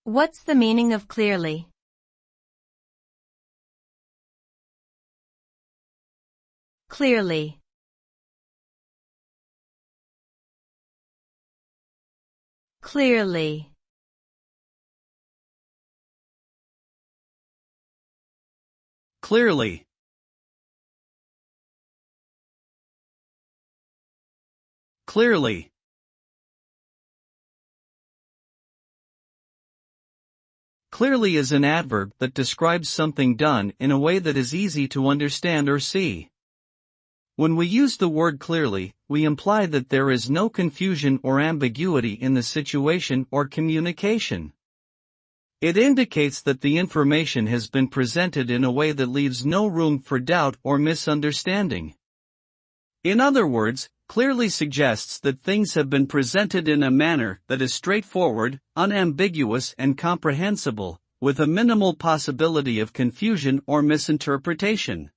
What's the meaning of clearly? Clearly. Clearly. Clearly. Clearly. Clearly is an adverb that describes something done in a way that is easy to understand or see. When we use the word clearly, we imply that there is no confusion or ambiguity in the situation or communication. It indicates that the information has been presented in a way that leaves no room for doubt or misunderstanding. In other words, clearly suggests that things have been presented in a manner that is straightforward, unambiguous and comprehensible, with a minimal possibility of confusion or misinterpretation.